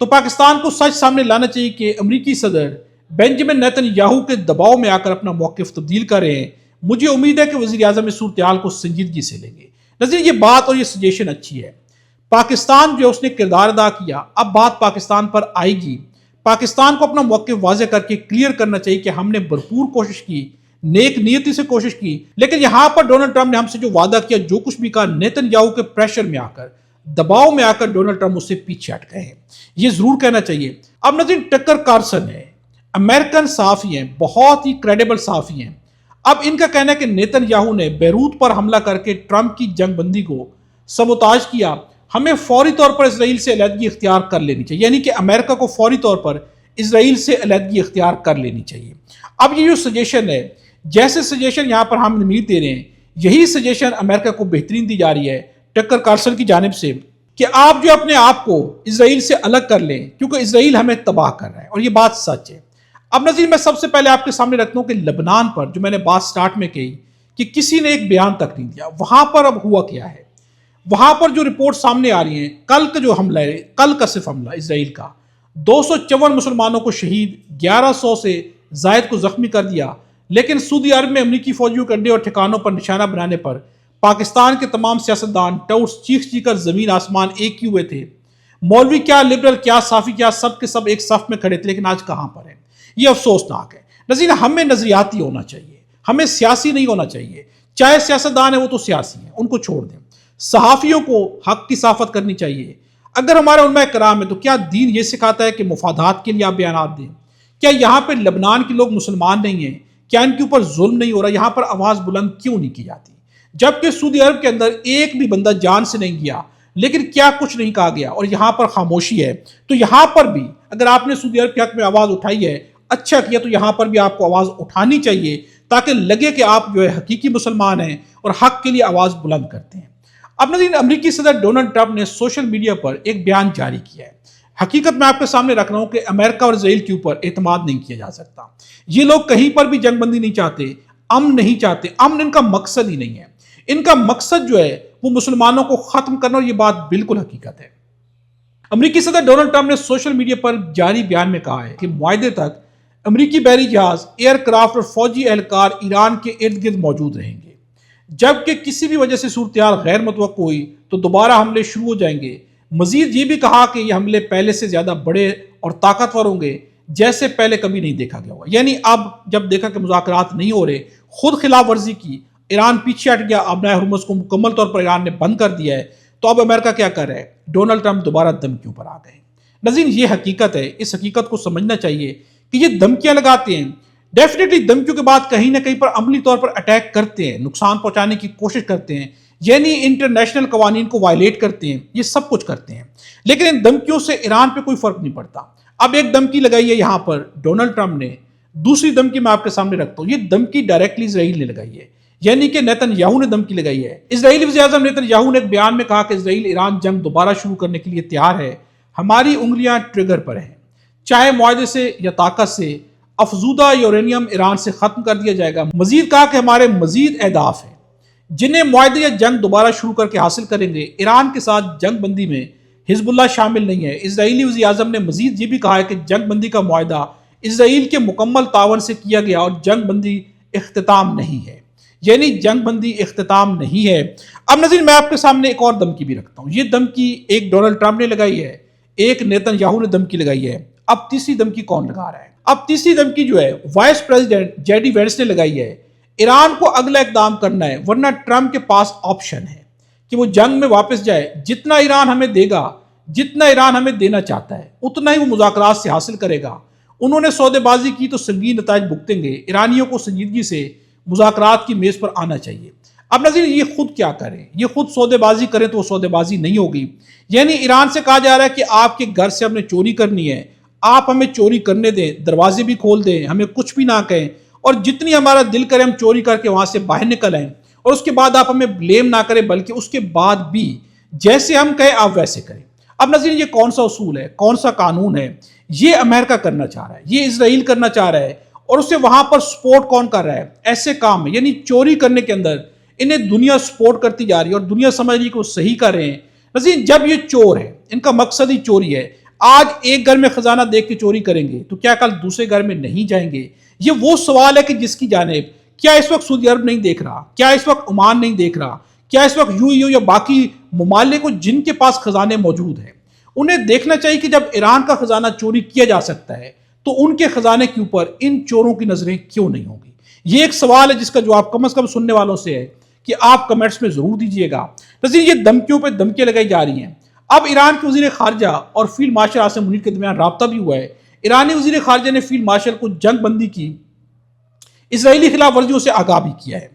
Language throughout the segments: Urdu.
تو پاکستان کو سچ سامنے لانا چاہیے کہ امریکی صدر بینجامن نیتن یاہو کے دباؤ میں آ کر اپنا موقف تبدیل کر رہے ہیں۔ مجھے امید ہے کہ وزیر اعظم اس صورتحال کو سنجیدگی سے لیں گے۔ نظیر، یہ بات اور یہ سجیشن اچھی ہے۔ پاکستان جو اس نے کردار ادا کیا، اب بات پاکستان پر آئے گی۔ پاکستان کو اپنا موقف واضح کر کے کلیئر کرنا چاہیے کہ ہم نے بھرپور کوشش کی، نیک نیتی سے کوشش کی، لیکن یہاں پر ڈونلڈ ٹرمپ نے ہم سے جو وعدہ کیا، جو کچھ بھی کہا، نیتن یاہو کے پریشر میں آ کر، دباؤ میں آ کر ڈونلڈ ٹرمپ اس سے پیچھے ہٹ گئے ہیں۔ یہ ضرور کہنا چاہیے۔ اب نظیر، ٹکر کارسن ہے، امریکن صحافی ہیں، بہت ہی کریڈیبل صحافی ہیں۔ اب ان کا کہنا ہے کہ نیتن یاہو نے بیروت پر حملہ کر کے ٹرمپ کی جنگ بندی کو سبوتاژ کیا، ہمیں فوری طور پر اسرائیل سے علیحدگی اختیار کر لینی چاہیے، یعنی کہ امریکہ کو فوری طور پر اسرائیل سے علیحدگی اختیار کر لینی چاہیے۔ اب یہ جو سجیشن ہے، جیسے سجیشن یہاں پر ہم امید دے رہے ہیں، یہی سجیشن امریکہ کو بہترین دی جا رہی ہے ٹکر کارسن کی جانب سے، کہ آپ جو اپنے آپ کو اسرائیل سے الگ کر لیں، کیونکہ اسرائیل ہمیں تباہ کر رہا ہے، اور یہ بات سچ ہے۔ اب نظیر، میں سب سے پہلے آپ کے سامنے رکھتا ہوں کہ لبنان پر جو میں نے بات سٹارٹ میں کہی کہ کسی نے ایک بیان تک نہیں دیا، وہاں پر اب ہوا کیا ہے؟ وہاں پر جو رپورٹ سامنے آ رہی ہیں، کل کا جو حملہ ہے، کل کا صرف حملہ اسرائیل کا 254 مسلمانوں کو شہید، 1100 سے زائد کو زخمی کر دیا، لیکن سعودی عرب میں امریکی فوجیوں کے اڈے اور ٹھکانوں پر نشانہ بنانے پر پاکستان کے تمام سیاستدان ٹاؤٹس چیخ کر زمین آسمان ایک کیے ہوئے تھے۔ مولوی کیا، لبرل کیا، صافی کیا، سب کے سب ایک صف میں کھڑے تھے، لیکن آج کہاں پر ہیں؟ یہ افسوسناک ہے۔ نظیر، ہمیں نظریاتی ہونا چاہیے، ہمیں سیاسی نہیں ہونا چاہیے۔ چاہے سیاستدان ہیں، وہ تو سیاسی ہیں، ان کو چھوڑ دیں۔ صحافیوں کو حق کی صحافت کرنی چاہیے۔ اگر ہمارا علماء کرام ہے تو کیا دین یہ سکھاتا ہے کہ مفادات کے لیے آپ بیانات دیں؟ کیا یہاں پہ لبنان کے لوگ مسلمان نہیں ہیں؟ کیا ان کے اوپر ظلم نہیں ہو رہا؟ یہاں پر آواز بلند کیوں نہیں کی جاتی؟ جبکہ سعودی عرب کے اندر ایک بھی بندہ جان سے نہیں گیا، لیکن کیا کچھ نہیں کہا گیا، اور یہاں پر خاموشی ہے۔ تو یہاں پر بھی اگر آپ نے سعودی عرب کے حق میں آواز اٹھائی ہے، اچھا کیا، تو یہاں پر بھی آپ کو آواز اٹھانی چاہیے، تاکہ لگے کہ آپ جو ہے حقیقی مسلمان ہیں اور حق کے لیے آواز بلند کرتے ہیں۔ اب نظیر، امریکی صدر ڈونلڈ ٹرمپ نے سوشل میڈیا پر ایک بیان جاری کیا ہے۔ حقیقت میں آپ کے سامنے رکھ رہا ہوں کہ امریکہ اور اسرائیل کے اوپر اعتماد نہیں کیا جا سکتا۔ یہ لوگ کہیں پر بھی جنگ بندی نہیں چاہتے، امن نہیں چاہتے، امن ان کا مقصد ہی نہیں ہے۔ ان کا مقصد جو ہے وہ مسلمانوں کو ختم کرنا، اور یہ بات بالکل حقیقت ہے۔ امریکی صدر ڈونلڈ ٹرمپ نے سوشل میڈیا پر جاری بیان میں کہا ہے کہ معاہدے تک امریکی بحری جہاز، ایئر کرافٹ اور فوجی اہلکار ایران کے ارد گرد موجود رہیں گے۔ جبکہ کسی بھی وجہ سے صورتحال غیر متوقع ہوئی تو دوبارہ حملے شروع ہو جائیں گے۔ مزید یہ بھی کہا کہ یہ حملے پہلے سے زیادہ بڑے اور طاقتور ہوں گے، جیسے پہلے کبھی نہیں دیکھا گیا ہوا۔ یعنی اب جب دیکھا کہ مذاکرات نہیں ہو رہے، خود خلاف ورزی کی، ایران پیچھے ہٹ گیا، آبنائے ہرمز کو مکمل طور پر ایران نے بند کر دیا ہے، تو اب امریکہ کیا کر رہا ہے؟ ڈونلڈ ٹرمپ دوبارہ دھمکیوں پر آ گئے۔ ناظرین، یہ حقیقت ہے، اس حقیقت کو سمجھنا چاہیے کہ یہ دھمکیاں لگاتے ہیں، ڈیفینیٹلی دھمکیوں کے بعد کہیں نہ کہیں پر عملی طور پر اٹیک کرتے ہیں، نقصان پہنچانے کی کوشش کرتے ہیں، یعنی انٹرنیشنل قوانین کو وائلیٹ کرتے ہیں، یہ سب کچھ کرتے ہیں، لیکن ان دھمکیوں سے ایران پہ کوئی فرق نہیں پڑتا۔ اب ایک دھمکی لگائی ہے یہاں پر ڈونلڈ ٹرمپ نے، دوسری دھمکی میں آپ کے سامنے رکھتا ہوں۔ یہ دھمکی ڈائریکٹلی اسرائیل نے لگائی ہے، یعنی کہ نیتن یاہو نے دھمکی لگائی ہے۔ اسرائیلی وزیر اعظم نیتن یاہو نے ایک بیان میں کہا کہ اسرائیل ایران جنگ دوبارہ شروع کرنے کے لیے تیار ہے، ہماری انگلیاں ٹریگر پر ہیں، چاہے معاہدے سے یا طاقت سے افزودہ یورینیم ایران سے ختم کر دیا جائے گا۔ مزید کہا کہ ہمارے مزید اہداف ہیں جنہیں معاہدے یا جنگ دوبارہ شروع کر کے حاصل کریں گے۔ ایران کے ساتھ جنگ بندی میں حزب اللہ شامل نہیں ہے۔ اسرائیلی وزیر اعظم نے مزید یہ بھی کہا ہے کہ جنگ بندی کا معاہدہ اسرائیل کے مکمل تعاون سے کیا گیا اور جنگ بندی اختتام نہیں ہے، یعنی جنگ بندی اختتام نہیں ہے۔ اب ناظرین، میں آپ کے سامنے ایک اور دھمکی بھی رکھتا ہوں۔ یہ دھمکی ایک ڈونلڈ ٹرمپ نے لگائی ہے، ایک نیتن یاہو نے دھمکی لگائی ہے۔ اب تیسری دھمکی کون لگا رہا ہے؟ اب تیسری دھمکی جو ہے vice president J D Vance نے لگائی ہے۔ ایران کو اگلا اقدام کرنا ہے، ورنہ ٹرمپ کے پاس آپشن ہے کہ وہ جنگ میں واپس جائے۔ جتنا ایران ہمیں دے گا، جتنا ایران ہمیں دینا چاہتا ہے، اتنا ہی وہ مذاکرات سے حاصل کرے گا۔ انہوں نے سودے بازی کی تو سنگین نتائج بھگتیں گے۔ ایرانیوں کو سنجیدگی سے مذاکرات کی میز پر آنا چاہیے۔ اب ناظرین، یہ خود کیا کریں؟ یہ خود سودے بازی کریں تو وہ سودے بازی نہیں ہوگی۔ یعنی ایران سے کہا جا رہا ہے کہ آپ کے گھر سے ہم نے چوری کرنی ہے، آپ ہمیں چوری کرنے دیں، دروازے بھی کھول دیں، ہمیں کچھ بھی نہ کہیں، اور جتنی ہمارا دل کرے ہم چوری کر کے وہاں سے باہر نکل آئیں، اور اس کے بعد آپ ہمیں بلیم نہ کریں، بلکہ اس کے بعد بھی جیسے ہم کہیں آپ ویسے کریں۔ اب ناظرین، یہ کون سا اصول ہے، کون سا قانون ہے؟ یہ امریکہ کرنا چاہ رہا ہے، یہ اسرائیل کرنا چاہ رہا ہے، اور اسے وہاں پر سپورٹ کون کر رہا ہے؟ ایسے کام میں، یعنی چوری کرنے کے اندر انہیں دنیا سپورٹ کرتی جا رہی ہے، اور دنیا سمجھ رہی ہے کہ وہ صحیح کر رہے ہیں۔ ناظرین، جب یہ چور ہے، ان کا مقصد ہی چوری ہے، آج ایک گھر میں خزانہ دیکھ کے چوری کریں گے تو کیا کل دوسرے گھر میں نہیں جائیں گے؟ یہ وہ سوال ہے کہ جس کی جانب کیا اس وقت سعودی عرب نہیں دیکھ رہا، کیا اس وقت عمان نہیں دیکھ رہا، کیا اس وقت یو یا باقی ممالک کو جن کے پاس خزانے موجود ہیں انہیں دیکھنا چاہیے کہ جب ایران کا خزانہ چوری کیا جا سکتا ہے تو ان کے خزانے کے اوپر ان چوروں کی نظریں کیوں نہیں ہوں گی؟ یہ ایک سوال ہے جس کا جواب کم از کم سننے والوں سے ہے کہ آپ کمنٹس میں ضرور دیجئے گا۔ ناظرین، یہ دھمکیوں پہ دھمکیاں لگائی جا رہی ہیں۔ اب ایران کے وزیر خارجہ اور فیلڈ مارشل عاصم منیر کے درمیان رابطہ بھی ہوا ہے۔ ایرانی وزیر خارجہ نے فیلڈ مارشل کو جنگ بندی کی اسرائیلی خلاف ورزیوں سے آگاہ بھی کیا ہے۔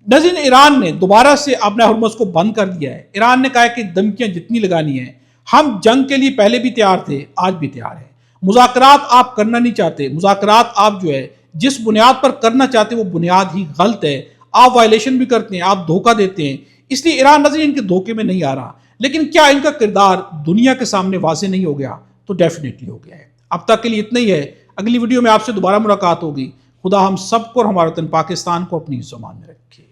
ناظرین، ایران نے دوبارہ سے اپنا ہرمز کو بند کر دیا ہے۔ ایران نے کہا ہے کہ دھمکیاں جتنی لگانی ہیں، ہم جنگ کے لیے پہلے بھی تیار تھے، آج بھی تیار ہیں۔ مذاکرات آپ کرنا نہیں چاہتے، مذاکرات آپ جو ہے جس بنیاد پر کرنا چاہتے وہ بنیاد ہی غلط ہے، آپ وائلیشن بھی کرتے ہیں، آپ دھوکہ دیتے ہیں، اس لیے ایران ناظرین ان کے دھوکے میں نہیں آ رہا۔ لیکن کیا ان کا کردار دنیا کے سامنے واضح نہیں ہو گیا؟ تو ڈیفینیٹلی ہو گیا ہے۔ اب تک کے لیے اتنا ہی ہے، اگلی ویڈیو میں آپ سے دوبارہ ملاقات ہوگی۔ خدا ہم سب کو اور ہمارے وطن پاکستان کو اپنی زمان میں رکھے۔